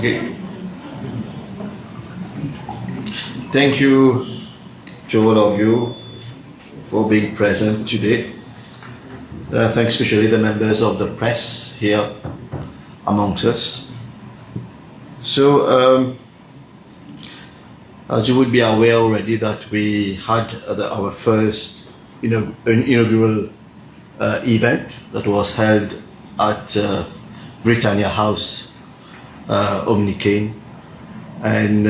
Okay. Thank you to all of you for being present today. Thanks especially the members of the press here amongst us. So, as you would be aware already that we had our first inaugural event that was held at Britannia House, Omnicane, and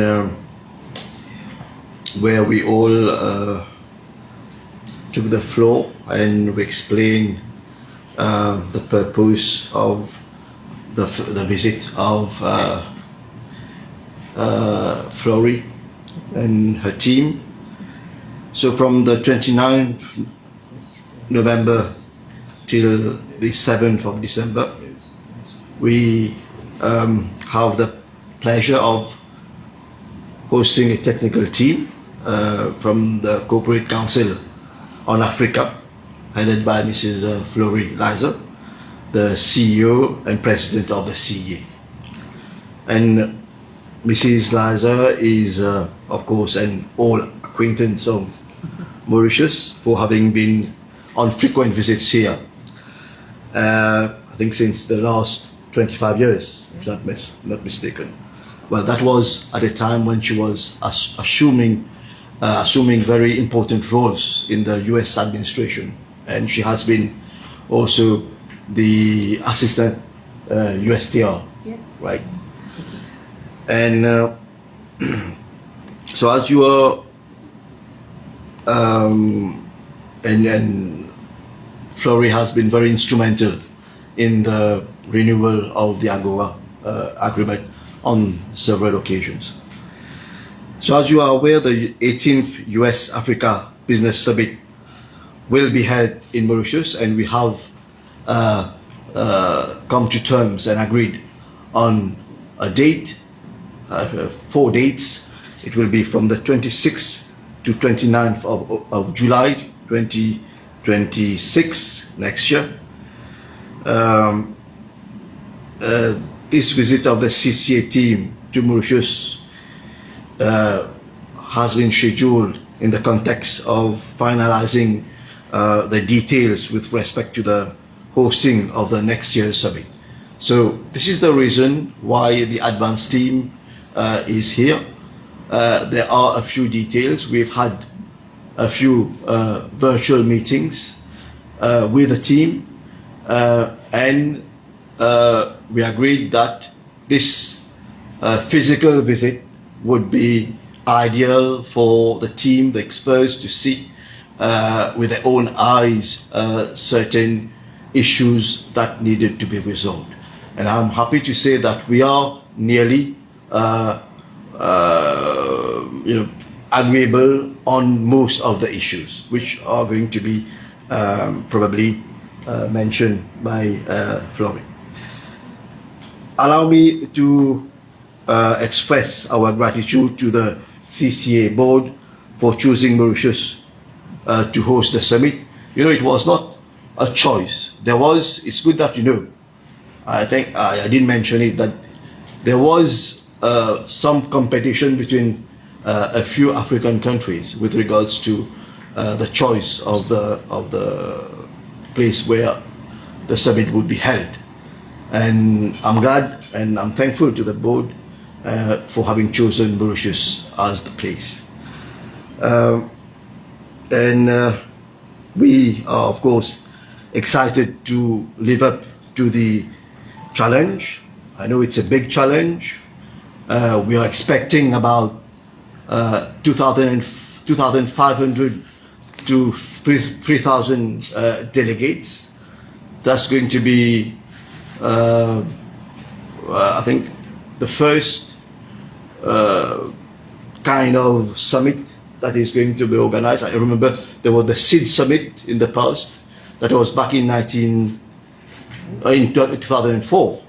where we all took the floor and we explained the purpose of the visit of Flory and her team. So from the 29th November till the 7th of December, we have the pleasure of hosting a technical team from the Corporate Council on Africa, headed by Mrs. Flory Lizer, the CEO and President of the CEA. And Mrs. Lizer is, of course, an old acquaintance of Mauritius for having been on frequent visits here. I think since the last 25 years, if not mistaken. Well, that was at a time when she was assuming very important roles in the US administration, and she has been also the assistant USTR, right? And so as you are, and Flory has been very instrumental in the renewal of the AGOA agreement on several occasions. So as you are aware, the 18th US Africa Business Summit will be held in Mauritius, and we have come to terms and agreed on a date, 4 dates. It will be from the 26th to 29th of July 2026 next year. This visit of the CCA team to Mauritius has been scheduled in the context of finalizing the details with respect to the hosting of the next year's summit. So this is the reason why the advanced team is here. There are a few details. We've had a few virtual meetings with the team, and we agreed that this physical visit would be ideal for the team, the experts, to see with their own eyes certain issues that needed to be resolved. And I'm happy to say that we are nearly agreeable on most of the issues, which are going to be probably mentioned by Flory. Allow me to express our gratitude to the CCA board for choosing Mauritius to host the summit. It was not a choice. It's good that I think I didn't mention it, that there was some competition between a few African countries with regards to the choice of the place where the summit would be held. And I'm glad and I'm thankful to the board for having chosen Mauritius as the place. We are, of course, excited to live up to the challenge. I know it's a big challenge. We are expecting about 2,500 to 3,000 delegates. That's going to be, I think, the first kind of summit that is going to be organized. I remember there was the SID summit in the past, that was back in 2004.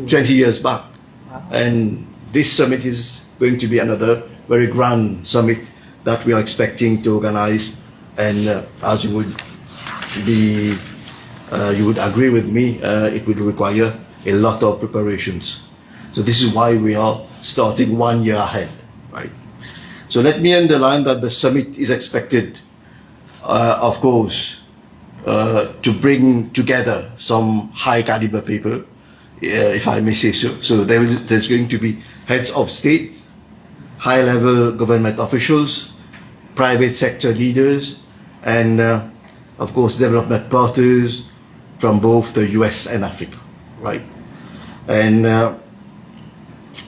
20 years back. Wow. And this summit is going to be another very grand summit that we are expecting to organize. And as you would agree with me, it would require a lot of preparations. So this is why we are starting 1 year ahead, right? So let me underline that the summit is expected, of course, to bring together some high caliber people, if I may say so. So there's going to be heads of state, high level government officials, private sector leaders, and of course development partners from both the US and Africa, right? And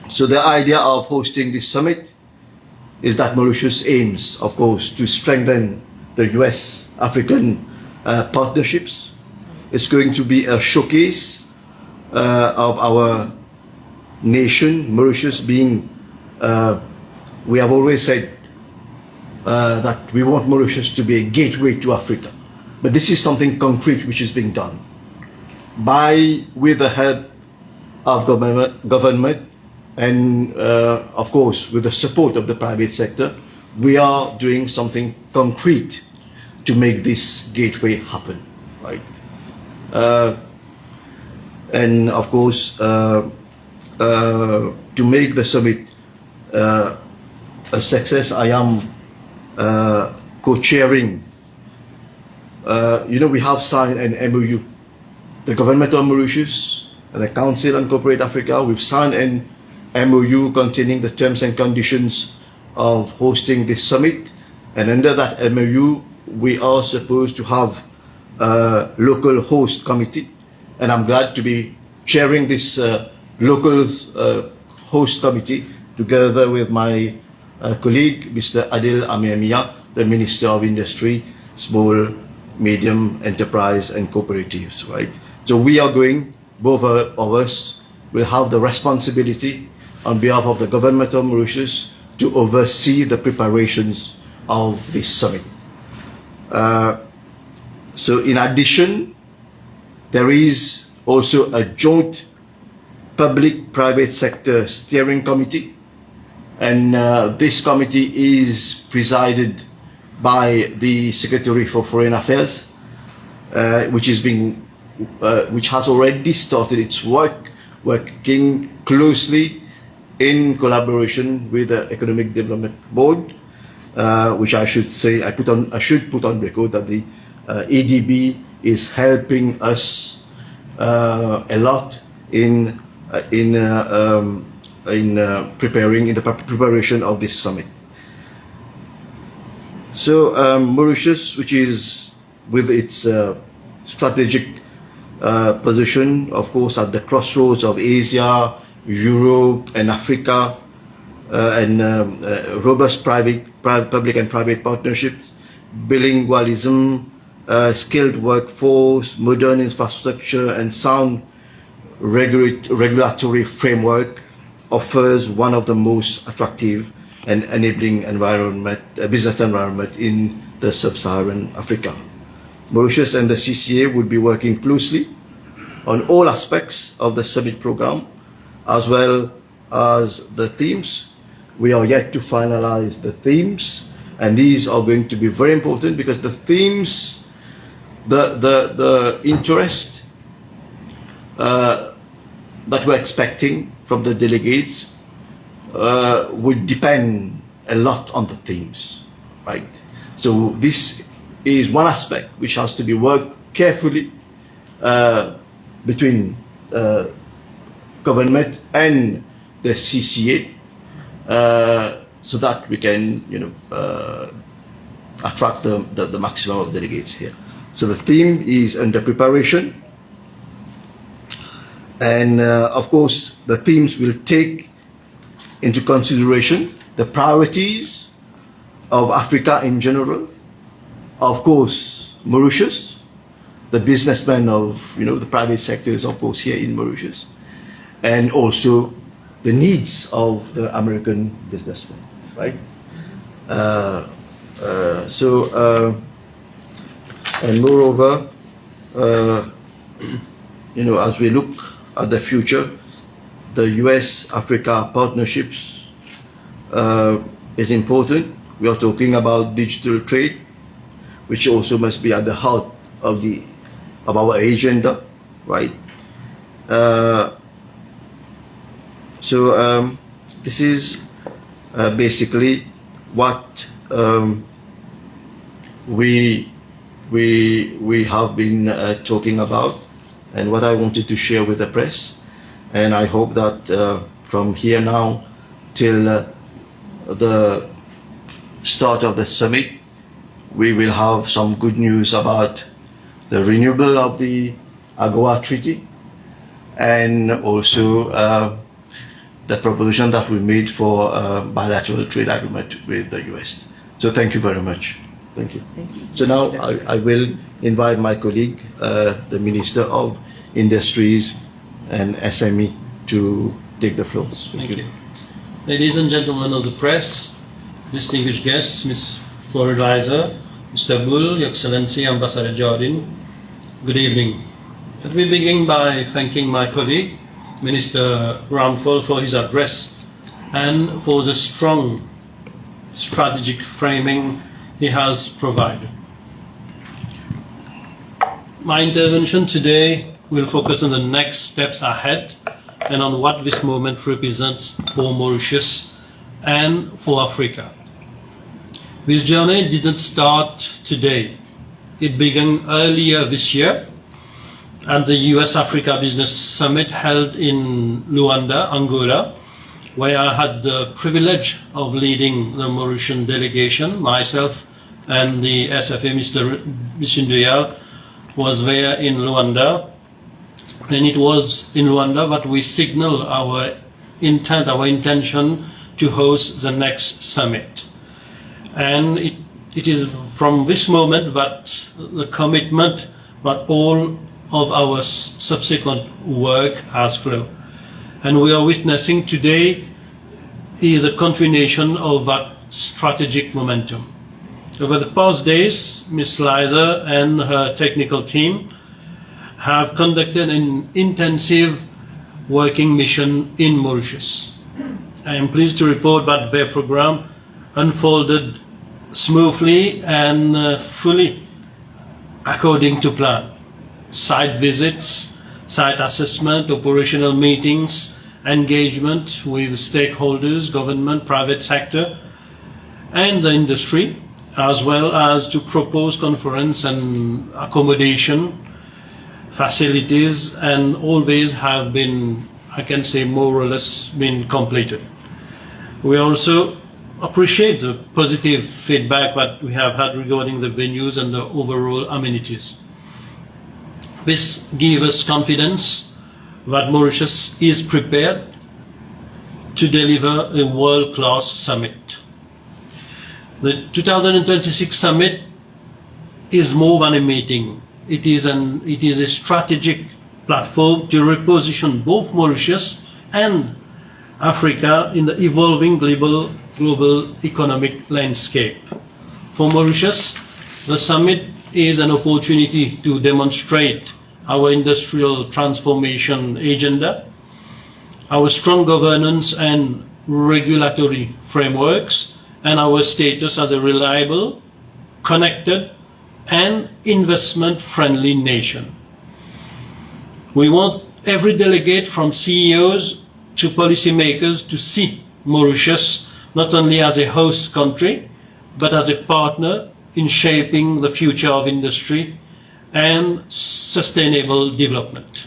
so the idea of hosting this summit is that Mauritius aims, of course, to strengthen the US-African partnerships. It's going to be a showcase of our nation, Mauritius being, we have always said that we want Mauritius to be a gateway to Africa. But this is something concrete which is being done with the help of government and of course with the support of the private sector. We are doing something concrete to make this gateway happen, right? And of course to make the summit a success, I am co-chairing. We have signed an MOU. The government of Mauritius and the Council on Corporate Africa, we've signed an MOU containing the terms and conditions of hosting this summit. And under that MOU, we are supposed to have a local host committee. And I'm glad to be chairing this local host committee together with my colleague, Mr. Adil Amiamia, the Minister of Industry, Small, Medium Enterprise and Cooperatives, right? So we are going, both of us will have the responsibility on behalf of the government of Mauritius to oversee the preparations of this summit. So in addition, there is also a joint public-private sector steering committee, and this committee is presided by the Secretary for Foreign Affairs, which has already started its work, working closely in collaboration with the Economic Development Board, which I should put on record that the EDB is helping us a lot in the preparation of this summit. So Mauritius, which is with its strategic position, of course, at the crossroads of Asia, Europe, and Africa, and robust public and private partnerships, bilingualism, skilled workforce, modern infrastructure, and sound regulatory framework, offers one of the most attractive and enabling business environment in the sub-Saharan Africa. Mauritius and the CCA would be working closely on all aspects of the summit program, as well as the themes. We are yet to finalize the themes, and these are going to be very important because the themes, the interest that we're expecting from the delegates would depend a lot on the themes, right? So this is one aspect which has to be worked carefully between government and the CCA, so that we can, attract the maximum of delegates here. So the theme is under preparation, and of course the themes will take into consideration the priorities of Africa in general, of course Mauritius, the businessmen of the private sector is of course here in Mauritius, and also the needs of the American businessmen, right? And moreover, as we look at the future, the US-Africa partnerships is important. We are talking about digital trade, which also must be at the heart of our agenda, right? So this is basically what we have been talking about, and what I wanted to share with the press. And I hope that from here now till the start of the summit, we will have some good news about the renewal of the AGOA Treaty, and also the proposition that we made for a bilateral trade agreement with the US. So thank you very much. Thank you. Thank you. So now I will invite my colleague, the Minister of Industries and SME, to take the floor. Thank you. Ladies and gentlemen of the press, distinguished guests, Ms. Floridizer, Mr. Bull, Your Excellency Ambassador Jardine, good evening. Let me begin by thanking my colleague, Minister Ramphal, for his address and for the strong strategic framing he has provided. My intervention today will focus on the next steps ahead and on what this moment represents for Mauritius and for Africa. This journey didn't start today. It began earlier this year at the US-Africa Business Summit held in Luanda, Angola, where I had the privilege of leading the Mauritian delegation. Myself and the SFA, Mr. Bishindoyal, was there in Luanda. And it was in Luanda that we signaled our intent, our intention to host the next summit. And it is from this moment that the commitment that all of our subsequent work has flowed. And we are witnessing today is a continuation of that strategic momentum. Over the past days, Ms. Lyther and her technical team have conducted an intensive working mission in Mauritius. I am pleased to report that their program unfolded smoothly and fully according to plan. Site visits, site assessment, operational meetings, engagement with stakeholders, government, private sector, and the industry, as well as to propose conference and accommodation facilities, and all these have been, I can say, more or less been completed. We also appreciate the positive feedback that we have had regarding the venues and the overall amenities. This gives us confidence that Mauritius is prepared to deliver a world-class summit. The 2026 summit is more than a meeting. It is a strategic platform to reposition both Mauritius and Africa in the evolving global economic landscape. For Mauritius, the summit is an opportunity to demonstrate our industrial transformation agenda, our strong governance and regulatory frameworks, and our status as a reliable, connected, and investment-friendly nation. We want every delegate, from CEOs to policymakers, to see Mauritius not only as a host country, but as a partner in shaping the future of industry and sustainable development.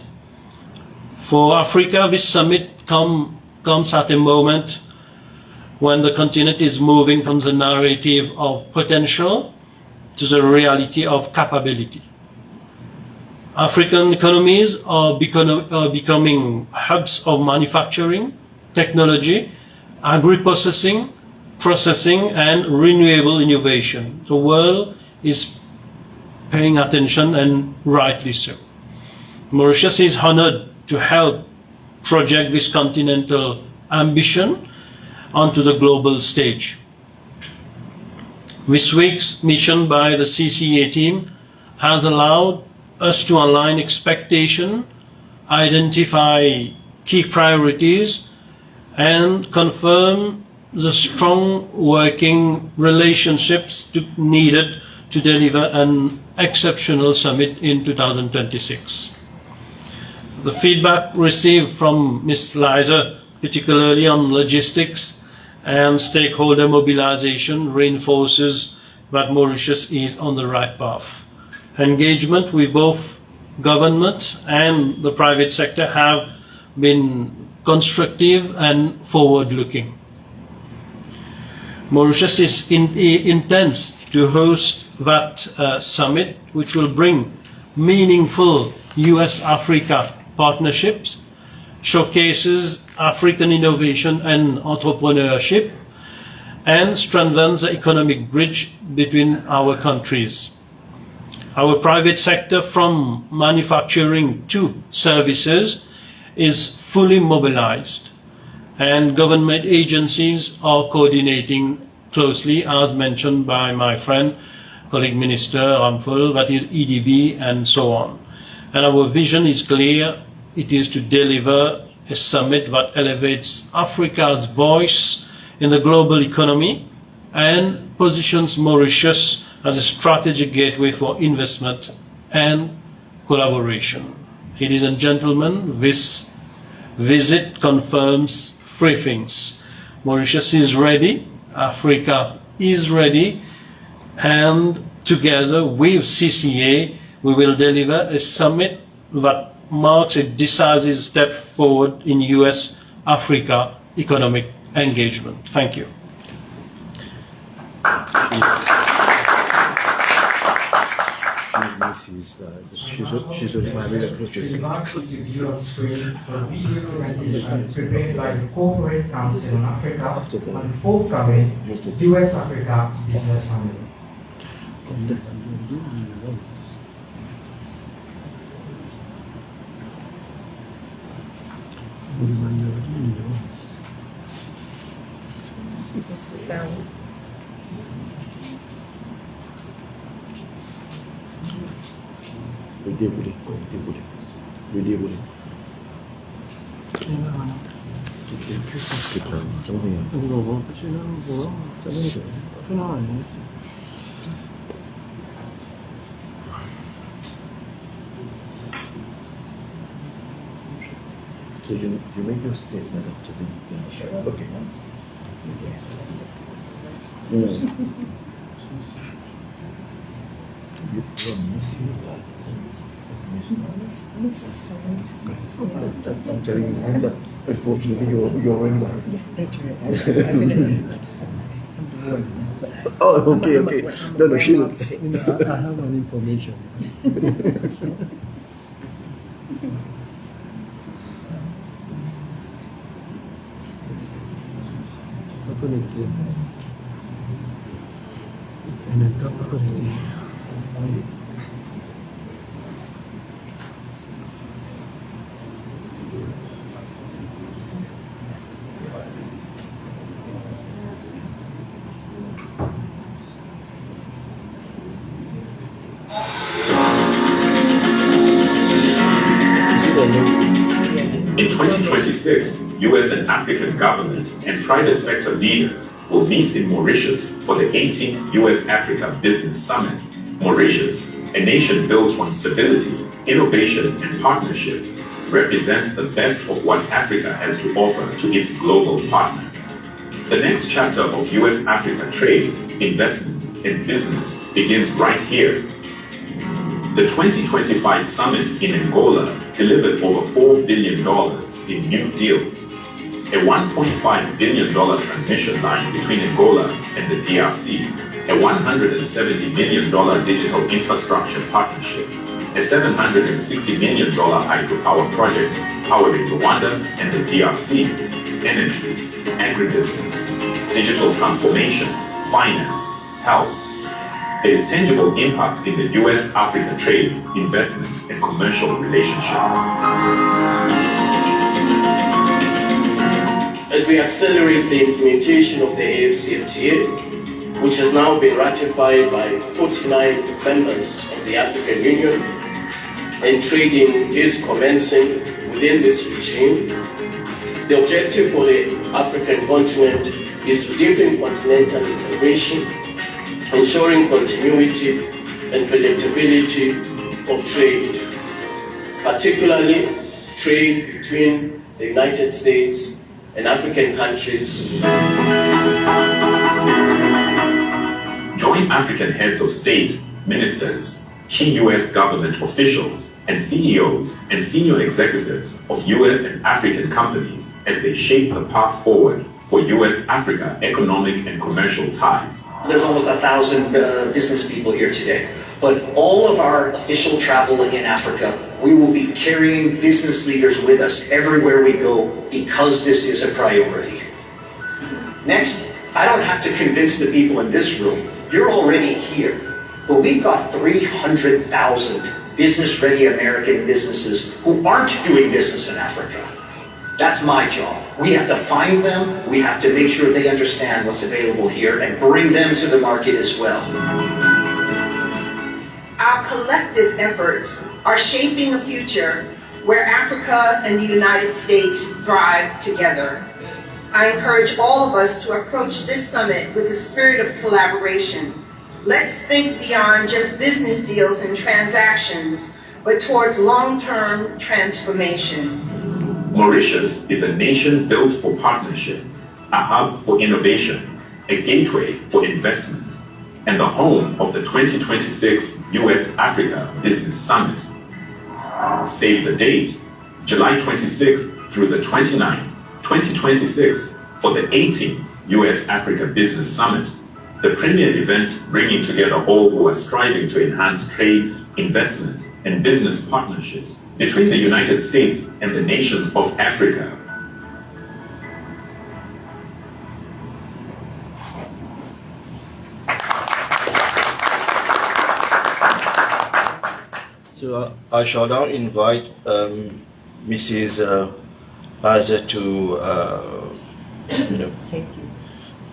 For Africa, this summit comes at a moment when the continent is moving from the narrative of potential to the reality of capability. African economies are becoming hubs of manufacturing, technology, agri-processing, processing, and renewable innovation. The world is paying attention, and rightly so. Mauritius is honored to help project this continental ambition onto the global stage. This week's mission by the CCA team has allowed us to align expectation, identify key priorities, and confirm the strong working relationships needed to deliver an exceptional summit in 2026. The feedback received from Ms. Lyther particularly on logistics and stakeholder mobilization, reinforces that Mauritius is on the right path. Engagement with both government and the private sector have been constructive and forward-looking. Mauritius intends to host that summit, which will bring meaningful US-Africa partnerships, showcases African innovation and entrepreneurship, and strengthens the economic bridge between our countries. Our private sector, from manufacturing to services, is fully mobilized, and government agencies are coordinating closely, as mentioned by my friend, colleague Minister Ramphul, that is EDB and so on. And our vision is clear. It is to deliver a summit that elevates Africa's voice in the global economy and positions Mauritius as a strategic gateway for investment and collaboration. Ladies and gentlemen, this visit confirms three things. Mauritius is ready, Africa is ready, and together with CCA, we will deliver a summit that marks a decisive step forward in US-Africa economic engagement. Thank you. She's already The remarks you view on screen were video presentation prepared by the Corporate Council on Africa on the forthcoming US-Africa Business Summit. What's the sound? So you make your statement after the okay. You're missing that. Mix is fine. I'm telling you, but unfortunately you're in there. Yeah, that's right. I'm gonna. Oh, okay. No, she looks. I have an information. In 2026, US and African government and private sector leaders will meet in Mauritius for the 18th US-Africa Business Summit. Mauritius, a nation built on stability, innovation, and partnership, represents the best of what Africa has to offer to its global partners. The next chapter of US-Africa trade, investment, and business begins right here. The 2025 summit in Angola delivered over $4 billion in new deals, a $1.5 billion transmission line between Angola and the DRC, a $170 million digital infrastructure partnership, a $760 million hydropower project powering Rwanda and the DRC, energy, agribusiness, digital transformation, finance, health. There is tangible impact in the US-Africa trade, investment, and commercial relationship. As we accelerate the implementation of the AFCFTA, which has now been ratified by 49 members of the African Union, and trading is commencing within this regime, the objective for the African continent is to deepen continental integration, ensuring continuity and predictability of trade, particularly trade between the United States and African countries. Join African heads of state, ministers, key U.S. government officials, and CEOs and senior executives of U.S. and African companies as they shape the path forward for U.S.-Africa economic and commercial ties. There's almost 1,000 business people here today. But all of our official travel in Africa, we will be carrying business leaders with us everywhere we go because this is a priority. Next, I don't have to convince the people in this room. You're already here. But we've got 300,000 business-ready American businesses who aren't doing business in Africa. That's my job. We have to find them, we have to make sure they understand what's available here and bring them to the market as well. Our collective efforts are shaping a future where Africa and the United States thrive together. I encourage all of us to approach this summit with a spirit of collaboration. Let's think beyond just business deals and transactions, but towards long-term transformation. Mauritius is a nation built for partnership, a hub for innovation, a gateway for investment, and the home of the 2026 U.S.-Africa Business Summit. Save the date, July 26th through the 29th, 2026, for the 18th U.S.-Africa Business Summit, the premier event bringing together all who are striving to enhance trade, investment, and business partnerships between the United States and the nations of Africa. So I shall now invite Mrs. Azza to Thank you.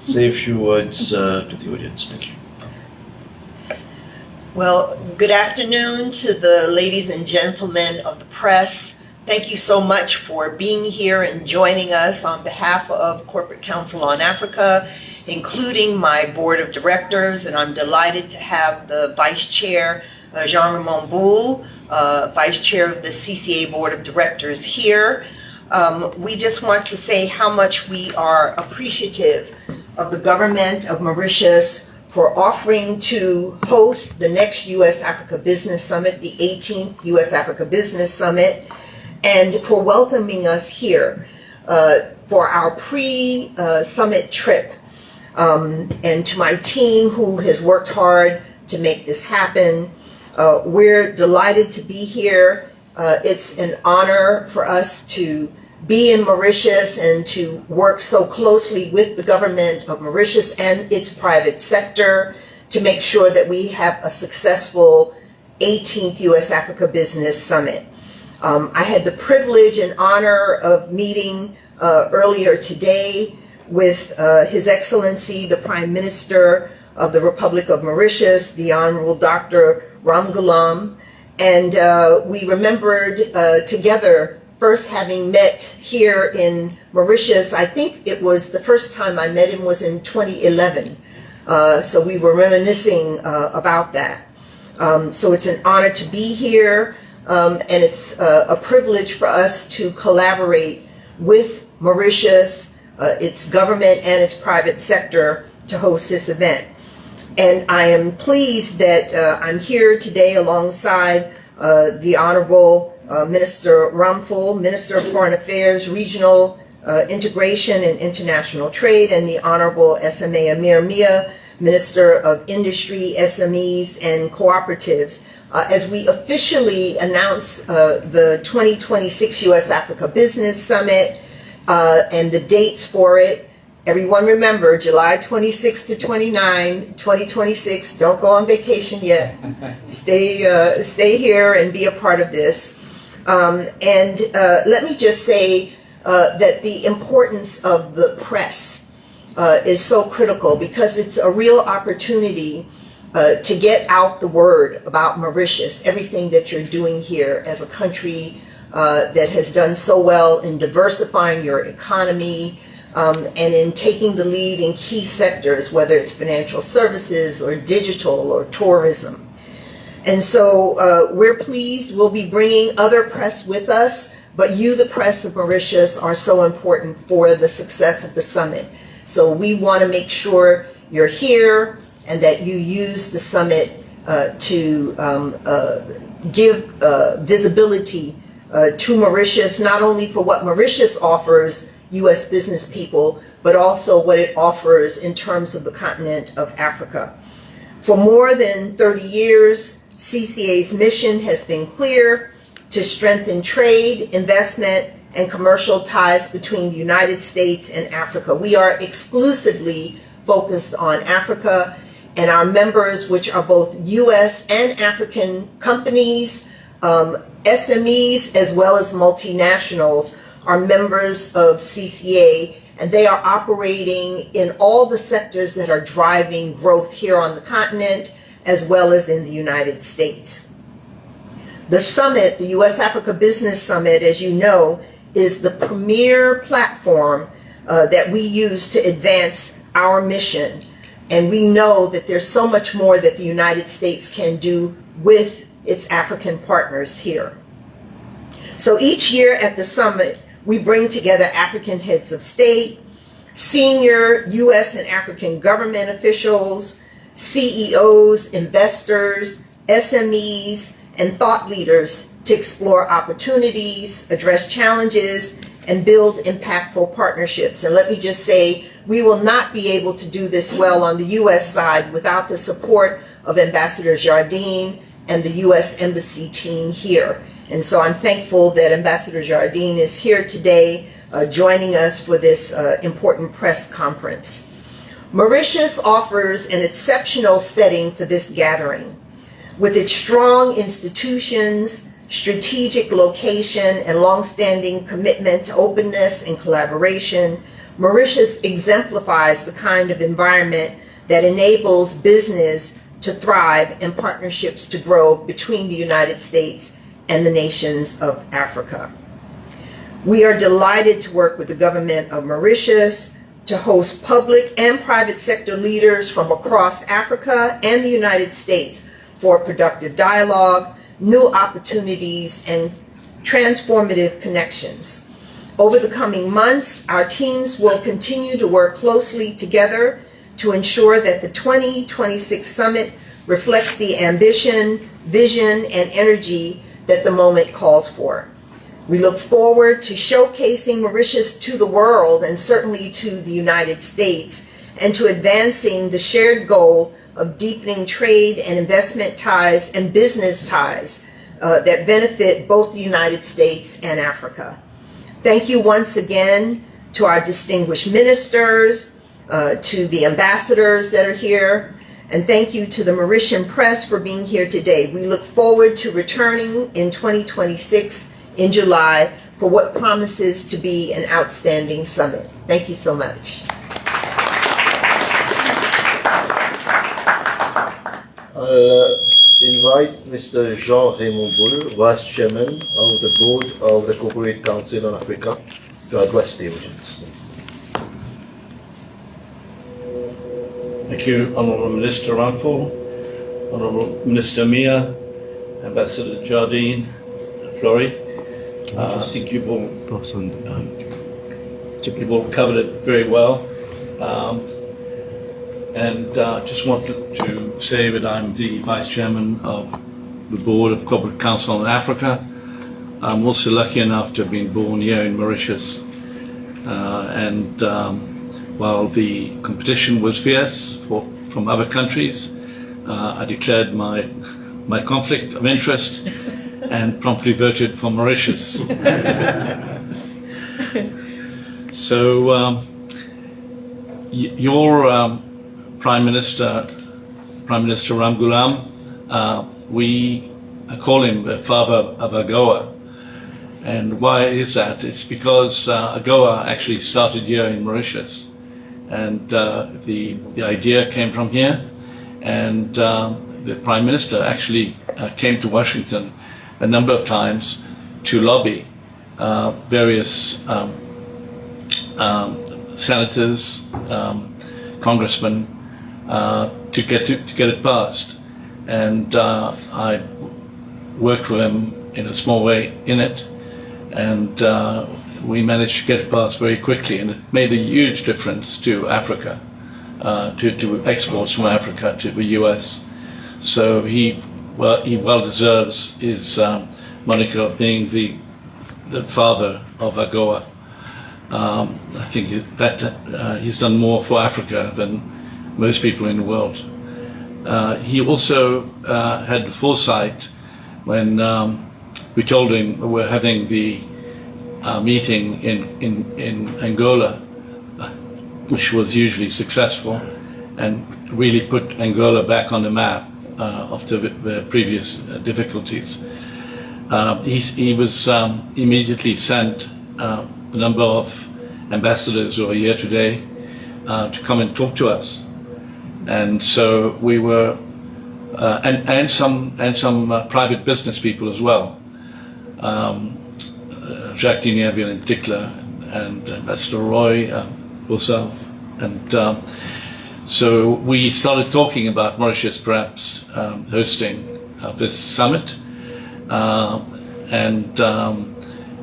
say a few words to the audience. Thank you. Well, good afternoon to the ladies and gentlemen of the press. Thank you so much for being here and joining us on behalf of Corporate Council on Africa, including my board of directors, and I'm delighted to have the Vice Chair, Jean-Raymond Boule, Vice Chair of the CCA Board of Directors here. We just want to say how much we are appreciative of the government of Mauritius for offering to host the next U.S.-Africa Business Summit, the 18th U.S.-Africa Business Summit, and for welcoming us here for our pre-summit trip. And to my team who has worked hard to make this happen, we're delighted to be here. It's an honor for us to be in Mauritius and to work so closely with the government of Mauritius and its private sector to make sure that we have a successful 18th U.S.-Africa Business Summit. I had the privilege and honor of meeting earlier today with His Excellency, the Prime Minister of the Republic of Mauritius, the Honorable Dr. Ramgoolam, and we remembered together first having met here in Mauritius. I think it was the first time I met him was in 2011. So we were reminiscing about that. So it's an honor to be here, and it's a privilege for us to collaborate with Mauritius, its government and its private sector to host this event. And I am pleased that I'm here today alongside the Honorable Minister Ramphul, Minister of Foreign Affairs, Regional Integration and International Trade, and the Honorable SMA Amir Mia, Minister of Industry, SMEs, and Cooperatives, as we officially announce the 2026 U.S.-Africa Business Summit and the dates for it. Everyone remember, July 26 to 29, 2026. Don't go on vacation yet. Stay here and be a part of this. And let me just say that the importance of the press is so critical because it's a real opportunity to get out the word about Mauritius, everything that you're doing here as a country that has done so well in diversifying your economy, and in taking the lead in key sectors, whether it's financial services or digital or tourism. And so we're pleased. We'll be bringing other press with us, but you, the press of Mauritius, are so important for the success of the summit. So we want to make sure you're here and that you use the summit to give visibility to Mauritius, not only for what Mauritius offers U.S. business people, but also what it offers in terms of the continent of Africa. For more than 30 years, CCA's mission has been clear: to strengthen trade, investment, and commercial ties between the United States and Africa. We are exclusively focused on Africa, and our members, which are both U.S. and African companies, SMEs, as well as multinationals, are members of CCA, and they are operating in all the sectors that are driving growth here on the continent, as well as in the United States. The summit, the U.S.-Africa Business Summit, as you know, is the premier platform that we use to advance our mission. And we know that there's so much more that the United States can do with its African partners here. So each year at the summit, we bring together African heads of state, senior U.S. and African government officials, CEOs, investors, SMEs, and thought leaders to explore opportunities, address challenges, and build impactful partnerships. And let me just say, we will not be able to do this well on the U.S. side without the support of Ambassador Jardine and the U.S. Embassy team here. And so I'm thankful that Ambassador Jardine is here today joining us for this important press conference. Mauritius offers an exceptional setting for this gathering. With its strong institutions, strategic location, and long-standing commitment to openness and collaboration, Mauritius exemplifies the kind of environment that enables business to thrive and partnerships to grow between the United States and the nations of Africa. We are delighted to work with the government of Mauritius to host public and private sector leaders from across Africa and the United States for productive dialogue, new opportunities, and transformative connections. Over the coming months, our teams will continue to work closely together to ensure that the 2026 summit reflects the ambition, vision, and energy that the moment calls for. We look forward to showcasing Mauritius to the world, and certainly to the United States, and to advancing the shared goal of deepening trade and investment ties and business ties that benefit both the United States and Africa. Thank you once again to our distinguished ministers, to the ambassadors that are here, and thank you to the Mauritian press for being here today. We look forward to returning in 2026 in July for what promises to be an outstanding summit. Thank you so much. I'll invite Mr. Jean-Raymond Bull, Vice Chairman of the Board of the Corporate Council on Africa, to address the audience. Thank you, Honourable Minister Ramphal, Honourable Minister Mia, Ambassador Jardine, Flory. I think you've all covered it very well. And just wanted to say that I'm the Vice Chairman of the Board of Corporate Council on Africa. I'm also lucky enough to have been born here in Mauritius. While the competition was fierce from other countries, I declared my conflict of interest and promptly voted for Mauritius. So your Prime Minister Ramgoolam, we call him the father of AGOA. And why is that? It's because AGOA actually started here in Mauritius. And the idea came from here. And the Prime Minister actually came to Washington a number of times to lobby various senators, congressmen, to get it passed. And I worked with him in a small way in it. and we managed to get past very quickly, and it made a huge difference to Africa, to exports from Africa to the US. So he well deserves his moniker of being the father of AGOA. I think that he's done more for Africa than most people in the world. He also had the foresight when we told him we're having the meeting in Angola, which was hugely successful and really put Angola back on the map after the previous difficulties. He was immediately sent a number of ambassadors who are here today to come and talk to us, and so we were, and some private business people as well, Jacques Dinierville in particular, and Ambassador Roy Boursalve, and so we started talking about Mauritius perhaps hosting this summit, and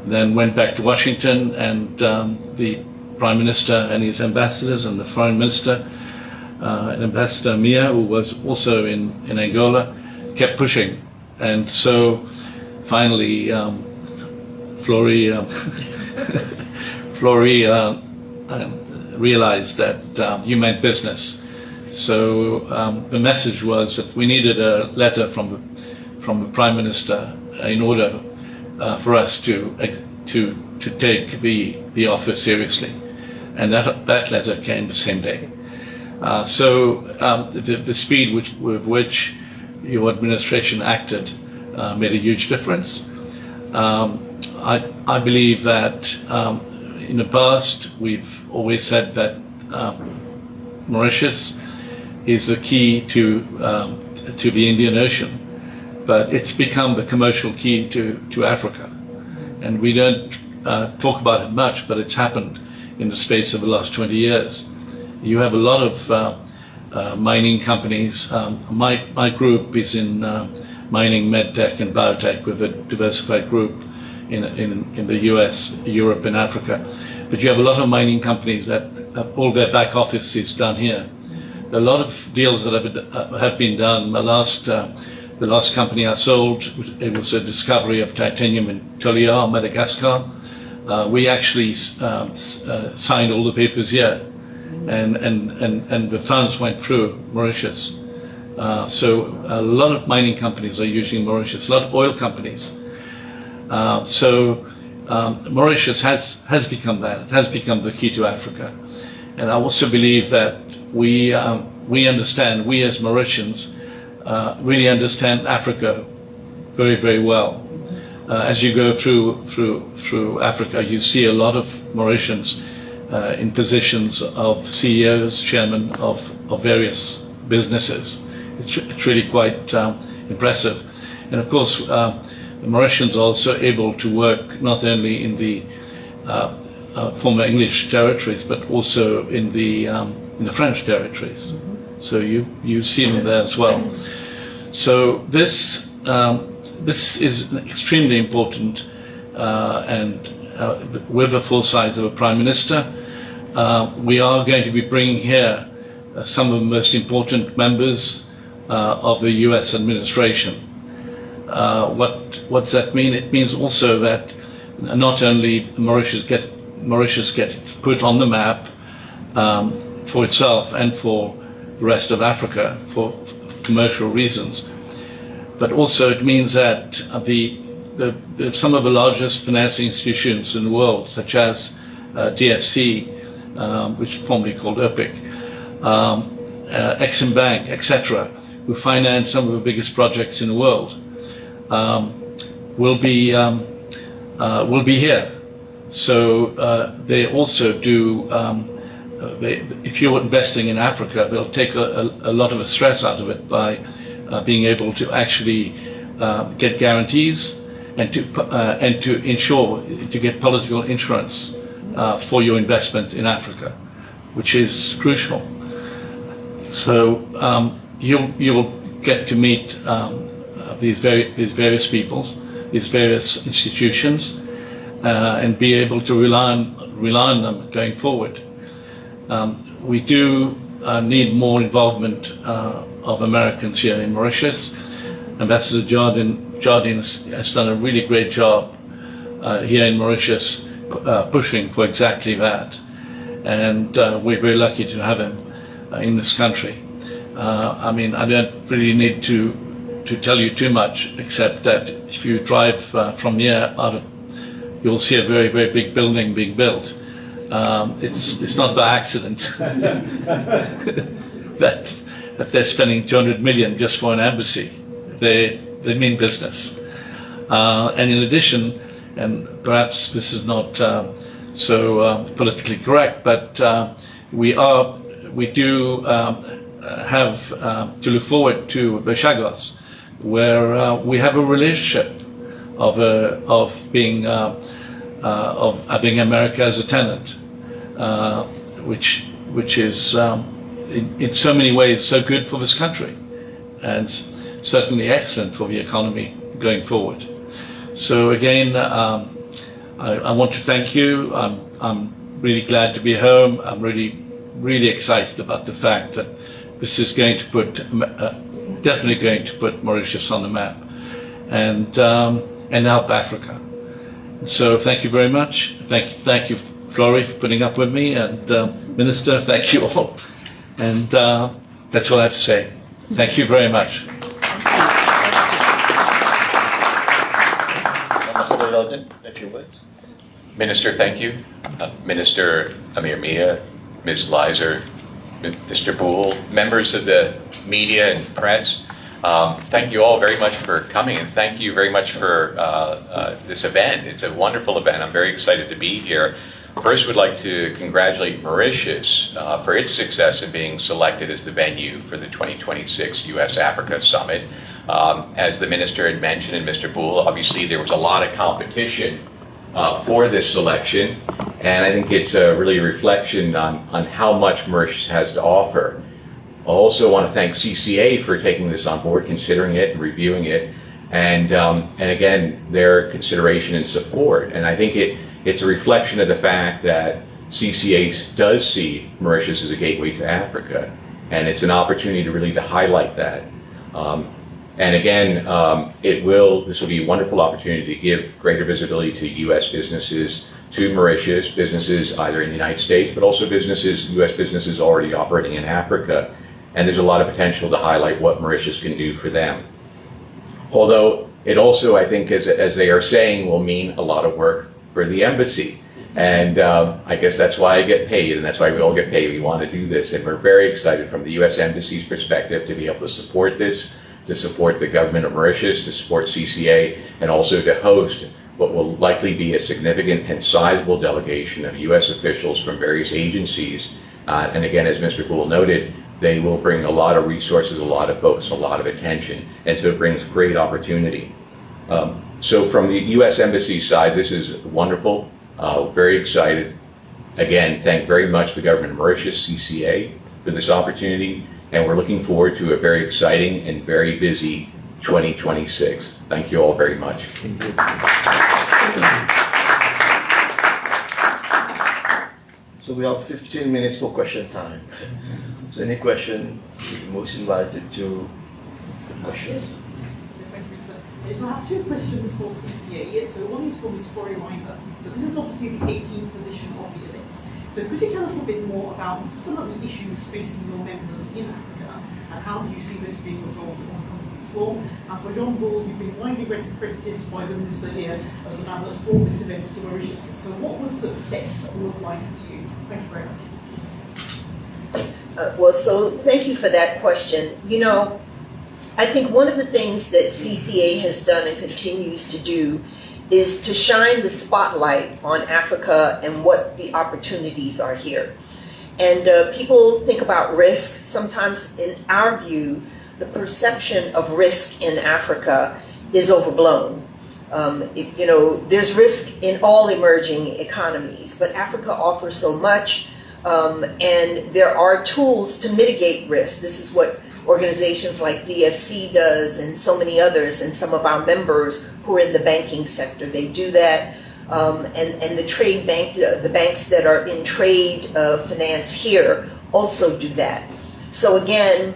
then went back to Washington, and the Prime Minister and his ambassadors and the Foreign Minister and Ambassador Mia, who was also in Angola, kept pushing. And so finally Flory realized that you meant business. So the message was that we needed a letter from the Prime Minister in order for us to take the offer seriously, and that letter came the same day. So the speed with which your administration acted made a huge difference. I believe that in the past we've always said that Mauritius is the key to the Indian Ocean, but it's become the commercial key to Africa, and we don't talk about it much, but it's happened in the space of the last 20 years. You have a lot of mining companies. My group is in mining, medtech, and biotech with a diversified group in the US, Europe, and Africa. But you have a lot of mining companies that all their back office is done here. There are a lot of deals that have been done. The last company I sold, it was a discovery of titanium in Toliara, Madagascar. We actually signed all the papers here, and the funds went through Mauritius. So a lot of mining companies are using Mauritius, a lot of oil companies. So Mauritius has become that. It has become the key to Africa. And I also believe that we understand, we as Mauritians really understand Africa very, very well. As you go through Africa, you see a lot of Mauritians in positions of CEOs, chairmen of various businesses. It's really quite impressive. And of course, the Mauritians are also able to work not only in the former English territories, but also in the French territories. So you see them there as well. So this is extremely important, and with the foresight of a Prime Minister, we are going to be bringing here some of the most important members of the US administration. What does that mean? It means also that not only Mauritius gets put on the map for itself and for the rest of Africa for commercial reasons, but also it means that some of the largest financing institutions in the world, such as DFC, which is formerly called OPIC, Exim Bank, etc., who finance some of the biggest projects in the world, will be here. So they also do. If you're investing in Africa, they'll take a lot of the stress out of it by being able to actually get guarantees and to ensure to get political insurance for your investment in Africa, which is crucial. So you'll get to meet these various peoples, these various institutions, and be able to rely on them going forward. We do need more involvement of Americans here in Mauritius. Ambassador Jardine has done a really great job here in Mauritius pushing for exactly that. And we're very lucky to have him in this country. I mean, I don't really need to tell you too much, except that if you drive from here you'll see a very, very big building being built. It's not by accident that they're spending 200 million just for an embassy. They mean business. And in addition, and perhaps this is not so politically correct, but we do have to look forward to Bechagos, where we have a relationship of having America as a tenant, which is in so many ways so good for this country, and certainly excellent for the economy going forward. So again, I want to thank you. I'm really glad to be home. I'm really excited about the fact that this is going to put definitely going to put Mauritius on the map and help Africa. So thank you very much. Thank you, Flory, for putting up with me, and Minister, thank you all. And that's all I have to say. Thank you very much. Ambassador Jardine, a few words. Minister, thank you. Minister Amir Mia, Ms. Leiser, Mr. Boole, members of the media and press, thank you all very much for coming, and thank you very much for this event. It's a wonderful event. I'm very excited to be here. First, would like to congratulate Mauritius for its success in being selected as the venue for the 2026 U.S.-Africa Summit. As the Minister had mentioned, and Mr. Boole, obviously there was a lot of competition for this selection, and I think it's really a reflection on how much Mauritius has to offer. I also want to thank CCA for taking this on board, considering it and reviewing it, and again, their consideration and support. And I think it's a reflection of the fact that CCA does see Mauritius as a gateway to Africa, and it's an opportunity to really highlight that. And again, this will be a wonderful opportunity to give greater visibility to U.S. businesses, to Mauritius, businesses either in the United States, but also U.S. businesses already operating in Africa. And there's a lot of potential to highlight what Mauritius can do for them. Although it also, I think, as they are saying, will mean a lot of work for the embassy. And I guess that's why I get paid, and that's why we all get paid. We want to do this, and we're very excited from the U.S. Embassy's perspective to be able to support this, to support the government of Mauritius, to support CCA, and also to host what will likely be a significant and sizable delegation of U.S. officials from various agencies. And again, as Mr. Boole noted, they will bring a lot of resources, a lot of focus, a lot of attention, and so it brings great opportunity. So from the U.S. Embassy side, this is wonderful, very excited. Again, thank very much the government of Mauritius, CCA, for this opportunity, and we're looking forward to a very exciting and very busy 2026. Thank you all very much. So we have 15 minutes for question time. So any question, you're most invited to questions. Yes, thank you, sir. Yes, I have two questions for CCA. So one is for Ms. Flory Miser. So this is obviously the 18th edition of the event. So could you tell us a bit more about some of the issues facing your members in Africa, and how do you see those being resolved on the conference floor? And for Jean Boole, you've been widely credited by the Minister here as the man that's brought this event to Mauritius. So what would success look like to you? Thank you very much. So thank you for that question. You know, I think one of the things that CCA has done and continues to do is to shine the spotlight on Africa and what the opportunities are here. And people think about risk. Sometimes, in our view, the perception of risk in Africa is overblown. There's risk in all emerging economies, but Africa offers so much, and there are tools to mitigate risk. This is what organizations like DFC does, and so many others, and some of our members who are in the banking sector. They do that. and the trade bank, the banks that are in trade finance here also do that. So again,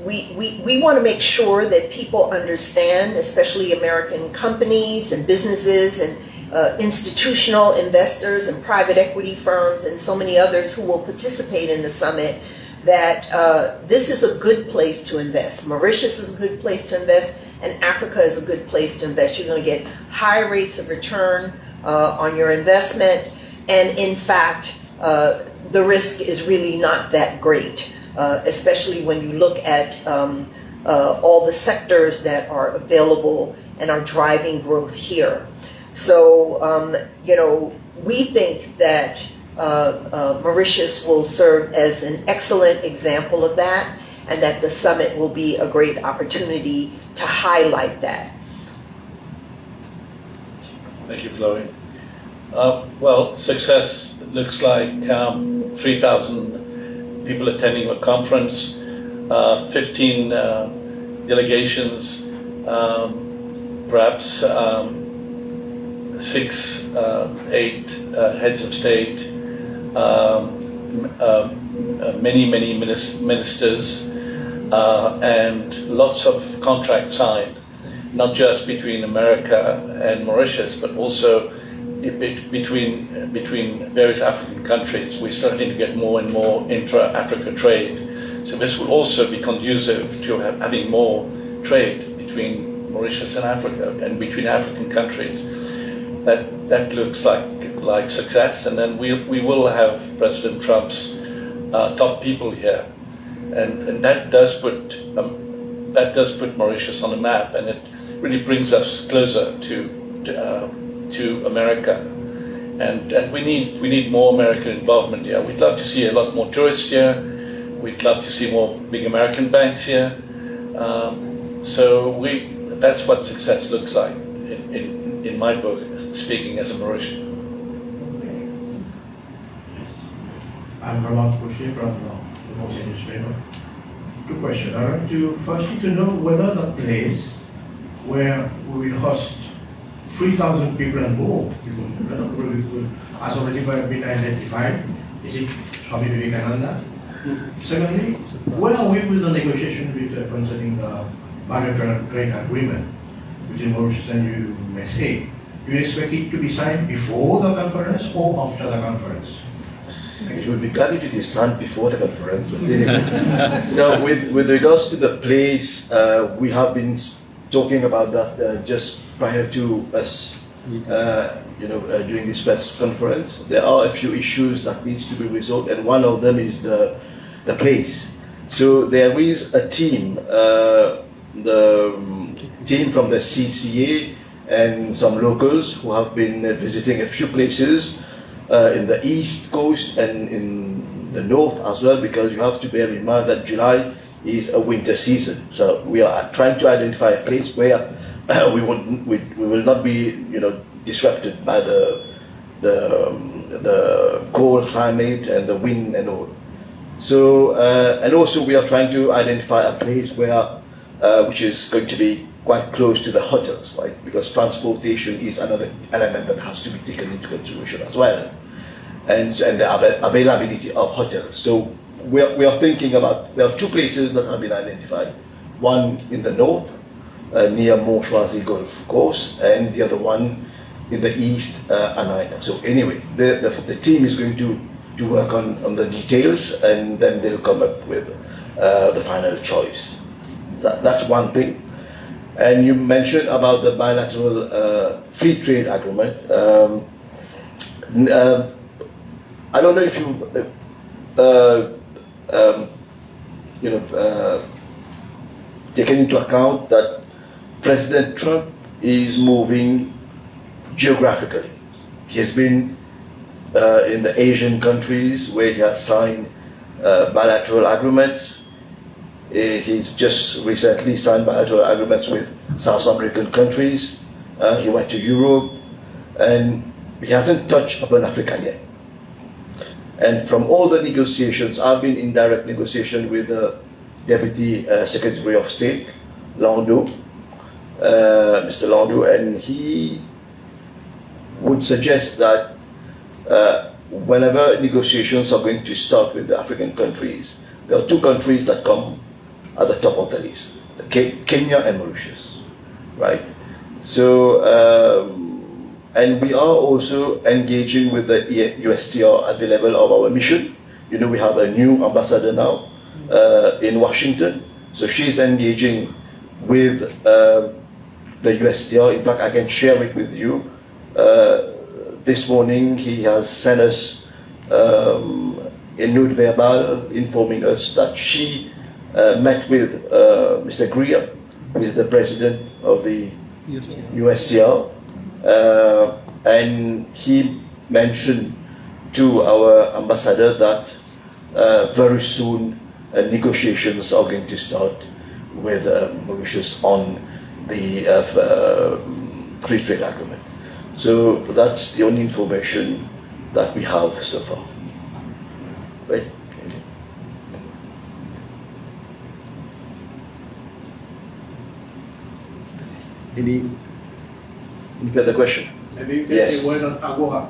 we want to make sure that people understand, especially American companies and businesses and institutional investors and private equity firms and so many others who will participate in the summit, that this is a good place to invest. Mauritius is a good place to invest, and Africa is a good place to invest. You're going to get high rates of return on your investment, and in fact, the risk is really not that great, especially when you look at all the sectors that are available and are driving growth here. So, you know, we think that Mauritius will serve as an excellent example of that, and that the summit will be a great opportunity to highlight that. Thank you, Chloe. Well, success looks like 3,000 people attending a conference, 15 delegations, perhaps 6, 8 heads of state, many ministers, and lots of contracts signed, not just between America and Mauritius, but also between various African countries. We're starting to get more and more intra-Africa trade. So this will also be conducive to having more trade between Mauritius and Africa, and between African countries. That looks like success. And then we will have President Trump's top people here, and that does put Mauritius on the map, and it really brings us closer to America, and we need more American involvement here. We'd love to see a lot more tourists here. We'd love to see more big American banks here. So that's what success looks like in my book, speaking as a Mauritian. I'm Ramon Fouché from the Mauritian newspaper. 2 questions. I'd like to firstly to know whether the place where we will host 3,000 people and more people has already been identified. Is it Swami Vivekananda? Secondly, where are we with the negotiation concerning the bilateral trade agreement between Mauritius and USA? Do you expect it to be signed before the conference or after the conference? It would be glad if it is signed before the conference. But anyway. Now, with regards to the place, we have been talking about that just prior to us, doing this press conference. There are a few issues that needs to be resolved, and one of them is the place. So there is a team, the team from the CCA and some locals who have been visiting a few places in the East Coast and in the North as well, because you have to bear in mind that July is a winter season. So we are trying to identify a place where we will not be, disrupted by the cold climate and the wind and all. So and also we are trying to identify a place where which is going to be quite close to the hotels, right? Because transportation is another element that has to be taken into consideration as well, and the availability of hotels. So we are thinking about, there are 2 places that have been identified. One in the north, near Mont Choisy Golf Course, and the other one in the east, Anaïda. So anyway, the team is going to work on the details, and then they'll come up with the final choice. That's one thing. And you mentioned about the bilateral free trade agreement. I don't know if you've taken into account that President Trump is moving geographically. He has been in the Asian countries where he has signed bilateral agreements. He's just recently signed bilateral agreements with South American countries. He went to Europe, and he hasn't touched upon Africa yet. And from all the negotiations, I've been in direct negotiation with the Deputy Secretary of State, Landau, Mr. Landau, and he would suggest that whenever negotiations are going to start with the African countries, there are two countries that come at the top of the list, Kenya and Mauritius, right? So, and we are also engaging with the USTR at the level of our mission. You know, we have a new ambassador now in Washington, so she's engaging with the USTR. In fact, I can share it with you. This morning, he has sent us a note verbal informing us that she met with Mr. Greer, who is the president of the USTR, and he mentioned to our ambassador that very soon negotiations are going to start with Mauritius on the free trade agreement. So that's the only information that we have so far. Right? Any further question? Maybe you can Yes. say word on AGOA.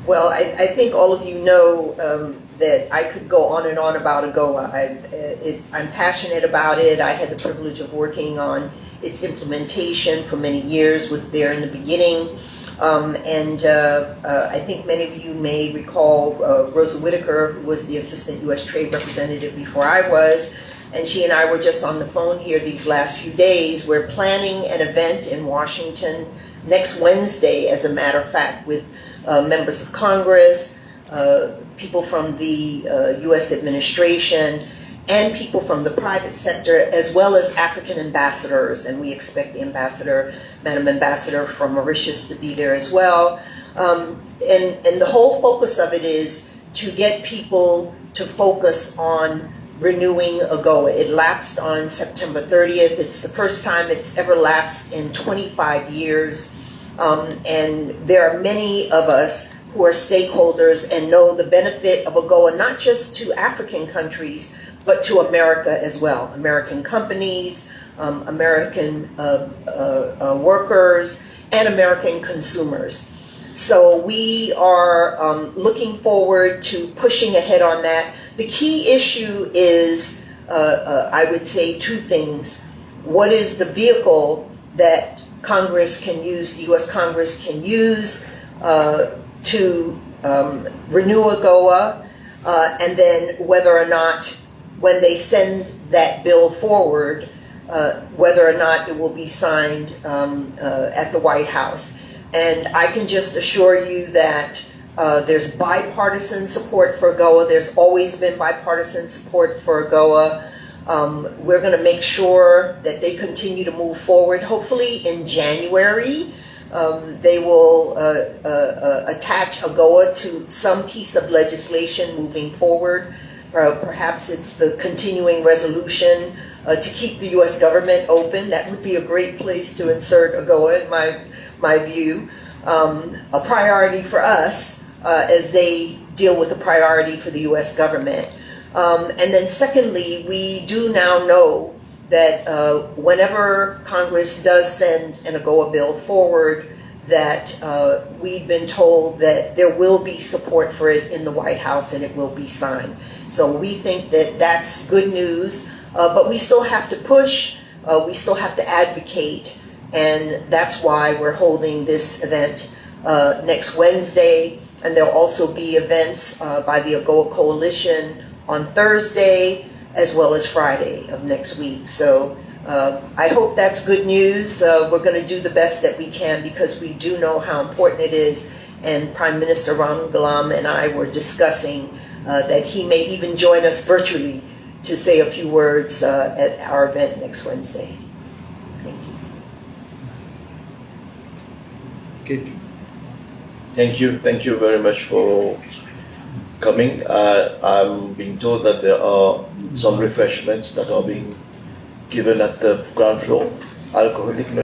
Well, I think all of you know that I could go on and on about AGOA. I'm passionate about it. I had the privilege of working on its implementation for many years, was there in the beginning. I think many of you may recall Rosa Whitaker, who was the Assistant U.S. Trade Representative before I was, and she and I were just on the phone here these last few days. We're planning an event in Washington next Wednesday, as a matter of fact, with members of Congress, people from the U.S. administration, and people from the private sector, as well as African ambassadors. And we expect the ambassador, Madam Ambassador from Mauritius, to be there as well. And the whole focus of it is to get people to focus on renewing AGOA. It lapsed on September 30th. It's the first time it's ever lapsed in 25 years. And there are many of us who are stakeholders and know the benefit of AGOA, not just to African countries, but to America as well. American companies, American workers, and American consumers. So we are looking forward to pushing ahead on that. The key issue is, I would say, two things. What is the vehicle that Congress can use, the U.S. Congress can use to renew AGOA, and then whether or not, when they send that bill forward, whether or not it will be signed at the White House. And I can just assure you that there's bipartisan support for AGOA. There's always been bipartisan support for AGOA. We're going to make sure that they continue to move forward. Hopefully in January, they will attach AGOA to some piece of legislation moving forward. Perhaps it's the continuing resolution to keep the U.S. government open. That would be a great place to insert AGOA, in my view. A priority for us as they deal with a priority for the U.S. government. And then secondly, we do now know that whenever Congress does send an AGOA bill forward, that we've been told that there will be support for it in the White House and it will be signed. So we think that that's good news, but we still have to push, we still have to advocate, and that's why we're holding this event next Wednesday. And there'll also be events by the AGOA Coalition on Thursday as well as Friday of next week. So I hope that's good news. We're going to do the best that we can because we do know how important it is. And Prime Minister Ramgoolam and I were discussing that he may even join us virtually to say a few words at our event next Wednesday. Thank you. Okay. Thank you very much for coming. I'm being told that there are some refreshments that are being given at the ground floor, alcoholic